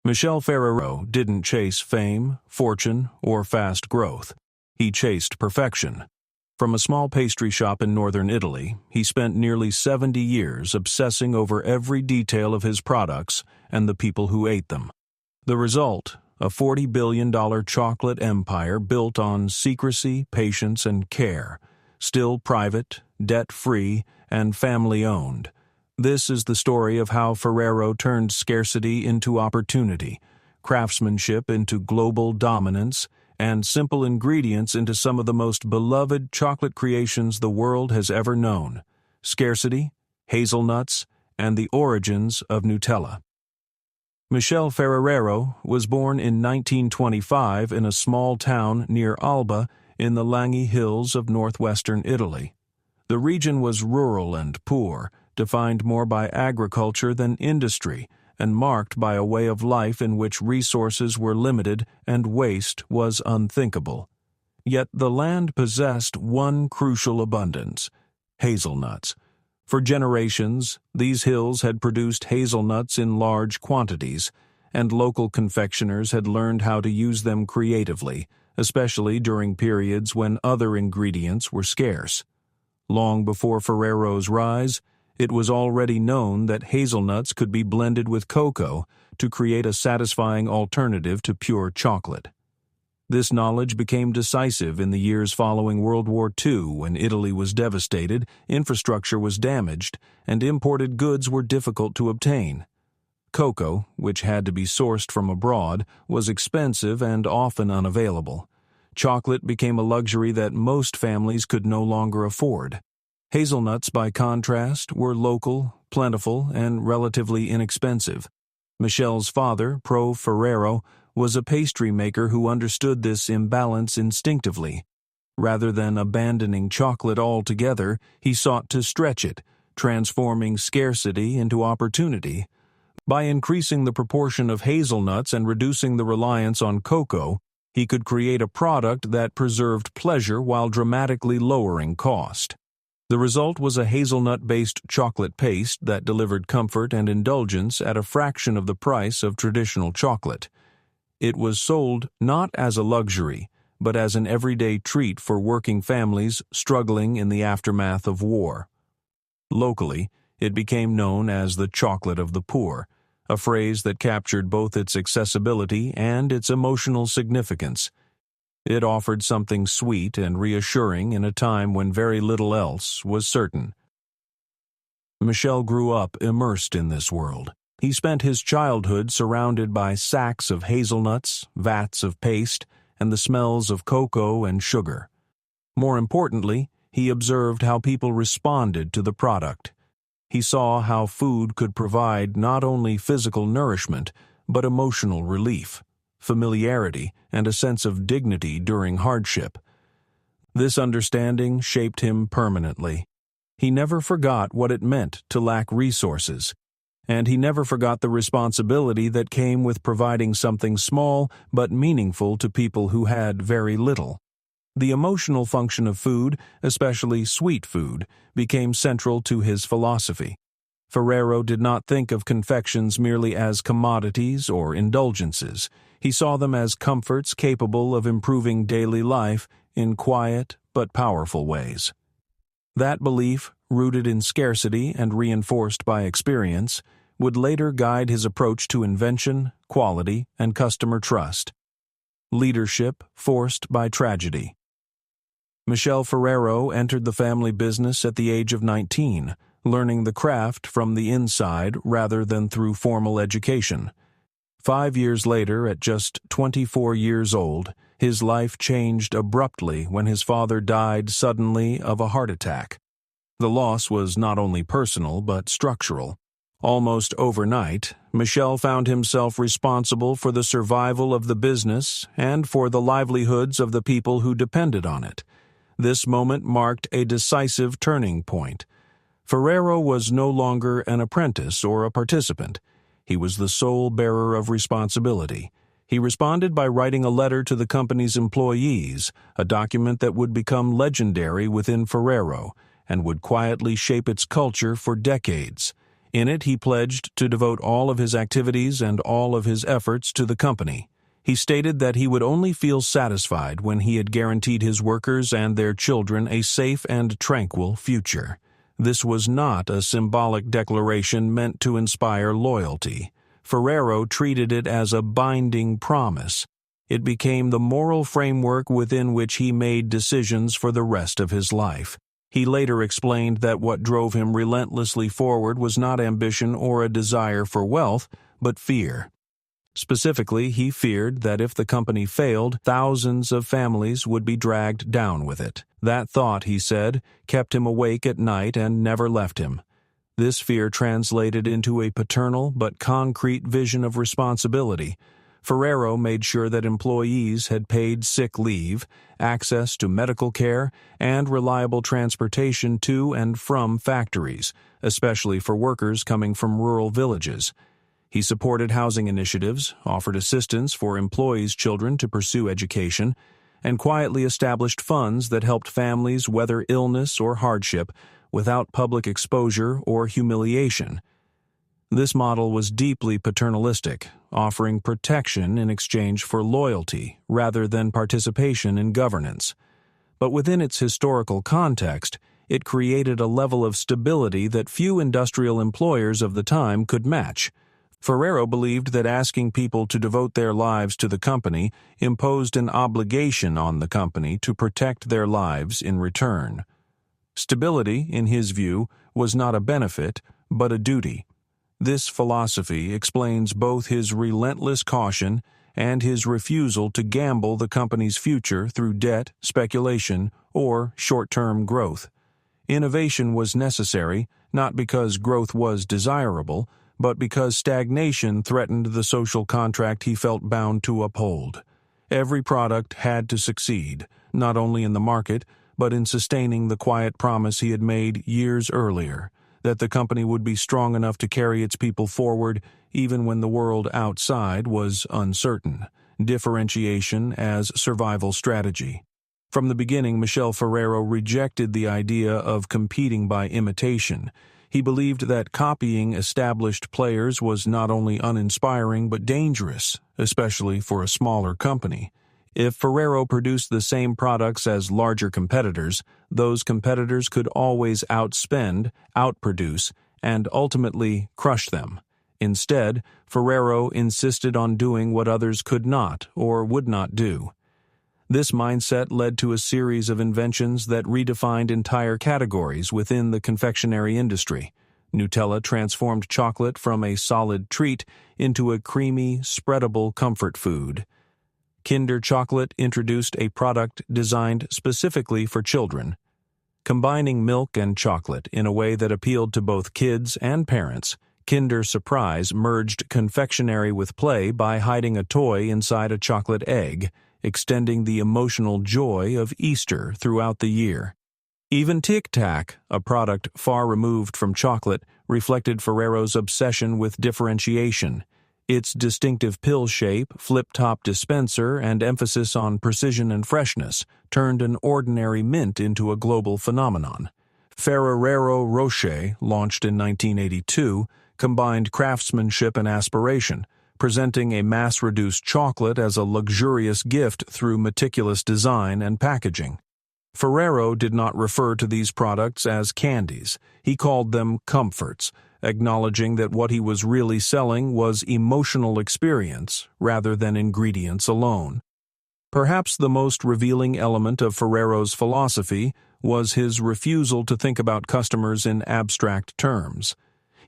Michel Ferrero didn't chase fame, fortune, or fast growth. He chased perfection. From a small pastry shop in northern Italy, he spent nearly 70 years obsessing over every detail of his products and the people who ate them. The result, a $40 billion chocolate empire built on secrecy, patience, and care, still private, debt-free, and family-owned. This is the story of how Ferrero turned scarcity into opportunity, craftsmanship into global dominance, and simple ingredients into some of the most beloved chocolate creations the world has ever known: scarcity, hazelnuts, and the origins of Nutella. Michel Ferrero was born in 1925 in a small town near Alba in the Langhe Hills of northwestern Italy. The region was rural and poor, defined more by agriculture than industry, and marked by a way of life in which resources were limited and waste was unthinkable. Yet the land possessed one crucial abundance: hazelnuts. For generations, these hills had produced hazelnuts in large quantities, and local confectioners had learned how to use them creatively, especially during periods when other ingredients were scarce. Long before Ferrero's rise, it was already known that hazelnuts could be blended with cocoa to create a satisfying alternative to pure chocolate. This knowledge became decisive in the years following World War II, when Italy was devastated, infrastructure was damaged, and imported goods were difficult to obtain. Cocoa, which had to be sourced from abroad, was expensive and often unavailable. Chocolate became a luxury that most families could no longer afford. Hazelnuts, by contrast, were local, plentiful, and relatively inexpensive. Michel's father, Pro Ferrero, was a pastry maker who understood this imbalance instinctively. Rather than abandoning chocolate altogether, he sought to stretch it, transforming scarcity into opportunity. By increasing the proportion of hazelnuts and reducing the reliance on cocoa, he could create a product that preserved pleasure while dramatically lowering cost. The result was a hazelnut-based chocolate paste that delivered comfort and indulgence at a fraction of the price of traditional chocolate. It was sold not as a luxury, but as an everyday treat for working families struggling in the aftermath of war. Locally, it became known as the chocolate of the poor, a phrase that captured both its accessibility and its emotional significance. It offered something sweet and reassuring in a time when very little else was certain. Michel grew up immersed in this world. He spent his childhood surrounded by sacks of hazelnuts, vats of paste, and the smells of cocoa and sugar. More importantly, he observed how people responded to the product. He saw how food could provide not only physical nourishment, but emotional relief, familiarity, and a sense of dignity during hardship. This understanding shaped him permanently. He never forgot what it meant to lack resources, and he never forgot the responsibility that came with providing something small but meaningful to people who had very little. The emotional function of food, especially sweet food, became central to his philosophy. Ferrero did not think of confections merely as commodities or indulgences. He saw them as comforts capable of improving daily life in quiet but powerful ways. That belief, rooted in scarcity and reinforced by experience, would later guide his approach to invention, quality, and customer trust. Leadership forced by tragedy. Michel Ferrero entered the family business at the age of 19, learning the craft from the inside rather than through formal education. 5 years later, at just 24 years old, his life changed abruptly when his father died suddenly of a heart attack. The loss was not only personal but structural. Almost overnight, Michel found himself responsible for the survival of the business and for the livelihoods of the people who depended on it. This moment marked a decisive turning point. Ferrero was no longer an apprentice or a participant. He was the sole bearer of responsibility. He responded by writing a letter to the company's employees, a document that would become legendary within Ferrero and would quietly shape its culture for decades. In it, he pledged to devote all of his activities and all of his efforts to the company. He stated that he would only feel satisfied when he had guaranteed his workers and their children a safe and tranquil future. This was not a symbolic declaration meant to inspire loyalty. Ferrero treated it as a binding promise. It became the moral framework within which he made decisions for the rest of his life. He later explained that what drove him relentlessly forward was not ambition or a desire for wealth, but fear. Specifically, he feared that if the company failed, thousands of families would be dragged down with it. That thought, he said, kept him awake at night and never left him. This fear translated into a paternal but concrete vision of responsibility. Ferrero made sure that employees had paid sick leave, access to medical care, and reliable transportation to and from factories, especially for workers coming from rural villages. He supported housing initiatives, offered assistance for employees' children to pursue education, and quietly established funds that helped families weather illness or hardship without public exposure or humiliation. This model was deeply paternalistic, offering protection in exchange for loyalty rather than participation in governance. But within its historical context, it created a level of stability that few industrial employers of the time could match. Ferrero believed that asking people to devote their lives to the company imposed an obligation on the company to protect their lives in return. Stability, in his view, was not a benefit, but a duty. This philosophy explains both his relentless caution and his refusal to gamble the company's future through debt, speculation, or short-term growth. Innovation was necessary, not because growth was desirable, but because stagnation threatened the social contract he felt bound to uphold. Every product had to succeed, not only in the market, but in sustaining the quiet promise he had made years earlier, that the company would be strong enough to carry its people forward even when the world outside was uncertain. Differentiation as survival strategy. From the beginning, Michel Ferrero rejected the idea of competing by imitation. He believed that copying established players was not only uninspiring but dangerous, especially for a smaller company. If Ferrero produced the same products as larger competitors, those competitors could always outspend, outproduce, and ultimately crush them. Instead, Ferrero insisted on doing what others could not or would not do. This mindset led to a series of inventions that redefined entire categories within the confectionery industry. Nutella transformed chocolate from a solid treat into a creamy, spreadable comfort food. Kinder Chocolate introduced a product designed specifically for children. Combining milk and chocolate in a way that appealed to both kids and parents, Kinder Surprise merged confectionery with play by hiding a toy inside a chocolate egg, extending the emotional joy of Easter throughout the year. Even Tic Tac, a product far removed from chocolate, reflected Ferrero's obsession with differentiation. Its distinctive pill shape, flip-top dispenser, and emphasis on precision and freshness turned an ordinary mint into a global phenomenon. Ferrero Rocher, launched in 1982, combined craftsmanship and aspiration, presenting a mass-reduced chocolate as a luxurious gift through meticulous design and packaging. Ferrero did not refer to these products as candies. He called them comforts, acknowledging that what he was really selling was emotional experience rather than ingredients alone. Perhaps the most revealing element of Ferrero's philosophy was his refusal to think about customers in abstract terms.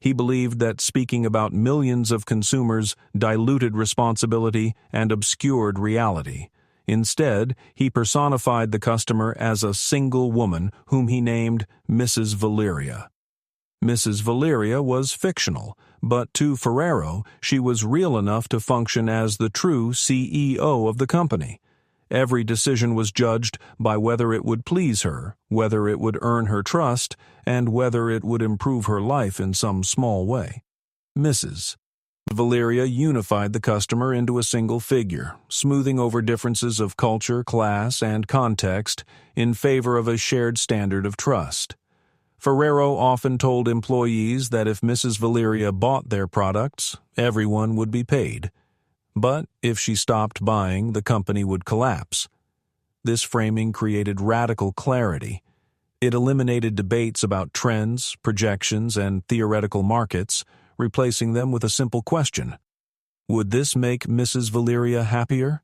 He believed that speaking about millions of consumers diluted responsibility and obscured reality. Instead, he personified the customer as a single woman whom he named Mrs. Valeria. Mrs. Valeria was fictional, but to Ferrero, she was real enough to function as the true CEO of the company. Every decision was judged by whether it would please her, whether it would earn her trust, and whether it would improve her life in some small way. Mrs. Valeria unified the customer into a single figure, smoothing over differences of culture, class, and context in favor of a shared standard of trust. Ferrero often told employees that if Mrs. Valeria bought their products, everyone would be paid. But if she stopped buying, the company would collapse. This framing created radical clarity. It eliminated debates about trends, projections, and theoretical markets, replacing them with a simple question: would this make Mrs. Valeria happier?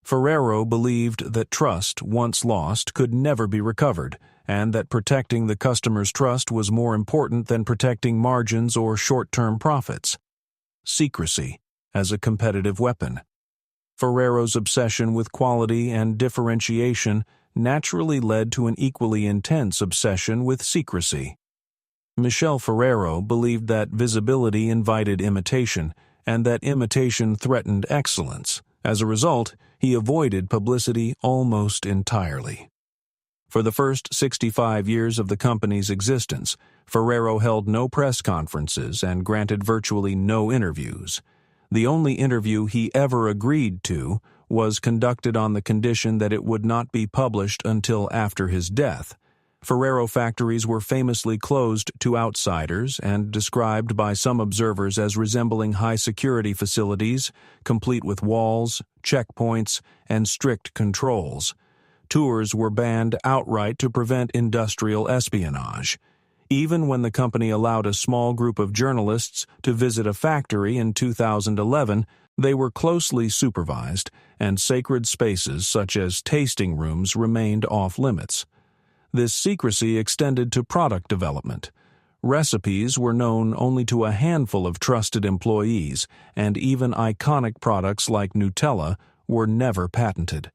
Ferrero believed that trust, once lost, could never be recovered, and that protecting the customer's trust was more important than protecting margins or short-term profits. Secrecy as a competitive weapon. Ferrero's obsession with quality and differentiation naturally led to an equally intense obsession with secrecy. Michel Ferrero believed that visibility invited imitation, and that imitation threatened excellence. As a result, he avoided publicity almost entirely. For the first 65 years of the company's existence, Ferrero held no press conferences and granted virtually no interviews. The only interview he ever agreed to was conducted on the condition that it would not be published until after his death. Ferrero factories were famously closed to outsiders and described by some observers as resembling high-security facilities, complete with walls, checkpoints, and strict controls. Tours were banned outright to prevent industrial espionage. Even when the company allowed a small group of journalists to visit a factory in 2011, they were closely supervised, and sacred spaces such as tasting rooms remained off-limits. This secrecy extended to product development. Recipes were known only to a handful of trusted employees, and even iconic products like Nutella were never patented.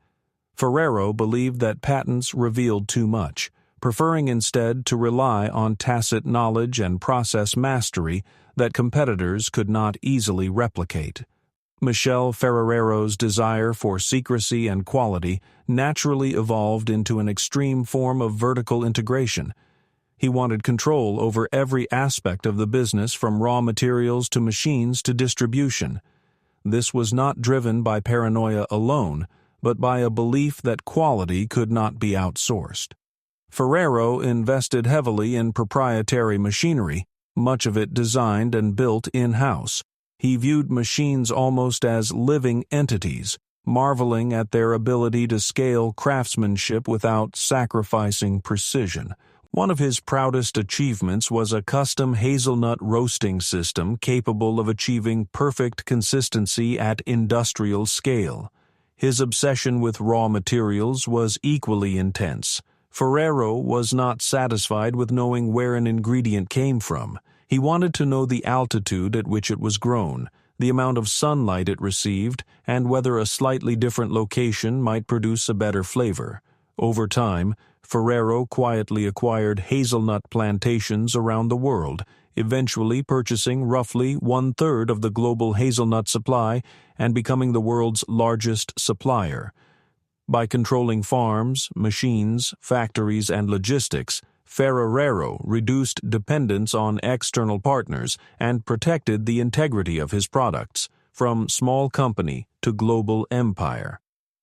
Ferrero believed that patents revealed too much, preferring instead to rely on tacit knowledge and process mastery that competitors could not easily replicate. Michel Ferrero's desire for secrecy and quality naturally evolved into an extreme form of vertical integration. He wanted control over every aspect of the business, from raw materials to machines to distribution. This was not driven by paranoia alone, but by a belief that quality could not be outsourced. Ferrero invested heavily in proprietary machinery, much of it designed and built in-house. He viewed machines almost as living entities, marveling at their ability to scale craftsmanship without sacrificing precision. One of his proudest achievements was a custom hazelnut roasting system capable of achieving perfect consistency at industrial scale. His obsession with raw materials was equally intense. Ferrero was not satisfied with knowing where an ingredient came from. He wanted to know the altitude at which it was grown, the amount of sunlight it received, and whether a slightly different location might produce a better flavor. Over time, Ferrero quietly acquired hazelnut plantations around the world, eventually purchasing roughly 1/3 of the global hazelnut supply and becoming the world's largest supplier. By controlling farms, machines, factories, and logistics, Ferrero reduced dependence on external partners and protected the integrity of his products, from small company to global empire.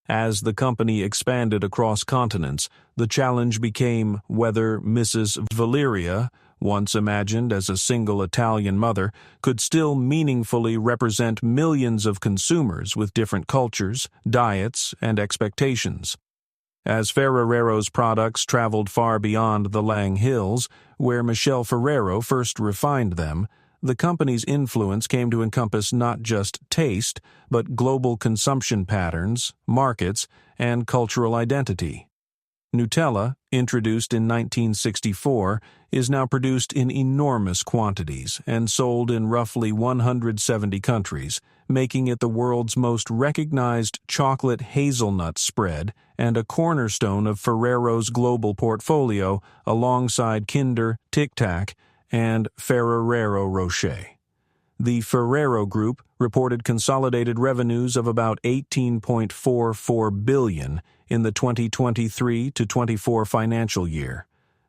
As the company expanded across continents, the challenge became whether Mrs. Valeria, once imagined as a single Italian mother, could still meaningfully represent millions of consumers with different cultures, diets, and expectations. As Ferrero's products traveled far beyond the Lang Hills, where Michel Ferrero first refined them, the company's influence came to encompass not just taste, but global consumption patterns, markets, and cultural identity. Nutella, introduced in 1964, is now produced in enormous quantities and sold in roughly 170 countries, making it the world's most recognized chocolate hazelnut spread and a cornerstone of Ferrero's global portfolio alongside Kinder, Tic Tac, and Ferrero Rocher. The Ferrero Group reported consolidated revenues of about $18.44 billion in the 2023-24 financial year,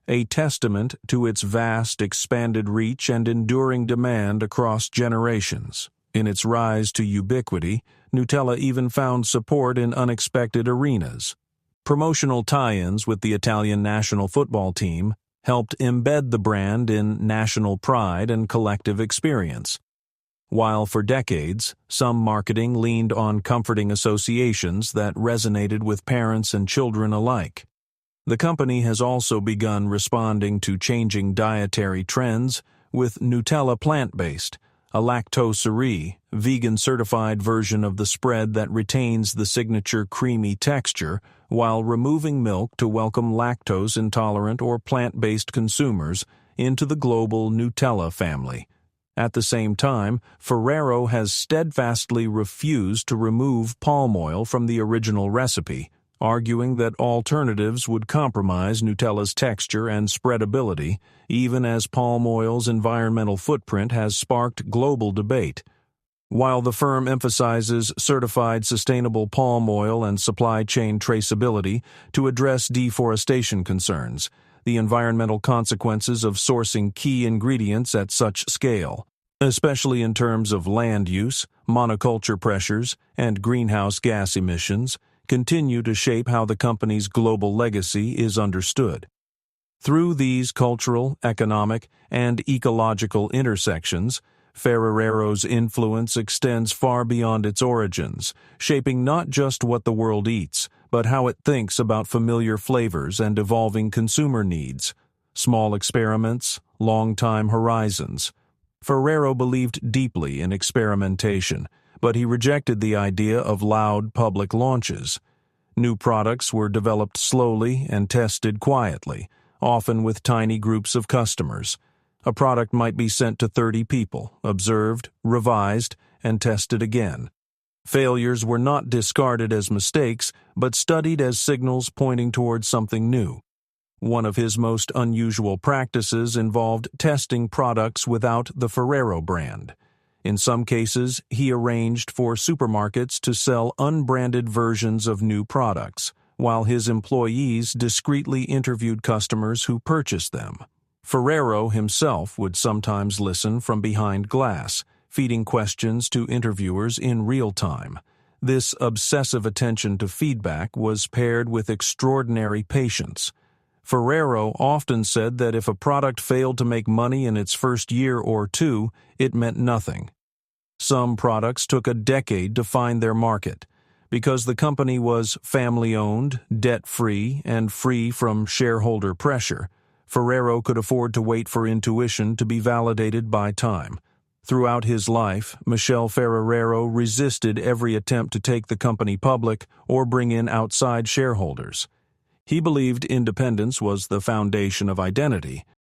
a testament to its vast, expanded reach and enduring demand across generations. In its rise to ubiquity, Nutella even found support in unexpected arenas. Promotional tie-ins with the Italian national football team, helped embed the brand in national pride and collective experience. While for decades, some marketing leaned on comforting associations that resonated with parents and children alike. The company has also begun responding to changing dietary trends with Nutella plant-based, a lactose-free, vegan-certified version of the spread that retains the signature creamy texture while removing milk to welcome lactose-intolerant or plant-based consumers into the global Nutella family. At the same time, Ferrero has steadfastly refused to remove palm oil from the original recipe, arguing that alternatives would compromise Nutella's texture and spreadability, even as palm oil's environmental footprint has sparked global debate. While the firm emphasizes certified sustainable palm oil and supply chain traceability to address deforestation concerns, the environmental consequences of sourcing key ingredients at such scale, especially in terms of land use, monoculture pressures, and greenhouse gas emissions, continue to shape how the company's global legacy is understood. Through these cultural, economic, and ecological intersections, Ferrero's influence extends far beyond its origins, shaping not just what the world eats, but how it thinks about familiar flavors and evolving consumer needs. Small experiments, long-time horizons. Ferrero believed deeply in experimentation, but he rejected the idea of loud public launches. New products were developed slowly and tested quietly, often with tiny groups of customers. A product might be sent to 30 people, observed, revised, and tested again. Failures were not discarded as mistakes, but studied as signals pointing towards something new. One of his most unusual practices involved testing products without the Ferrero brand. In some cases, he arranged for supermarkets to sell unbranded versions of new products, while his employees discreetly interviewed customers who purchased them. Ferrero himself would sometimes listen from behind glass, feeding questions to interviewers in real time. This obsessive attention to feedback was paired with extraordinary patience. Ferrero often said that if a product failed to make money in its first year or two, it meant nothing. Some products took a decade to find their market. Because the company was family-owned, debt-free, and free from shareholder pressure, Ferrero could afford to wait for intuition to be validated by time. Throughout his life, Michel Ferrero resisted every attempt to take the company public or bring in outside shareholders. He believed independence was the foundation of identity,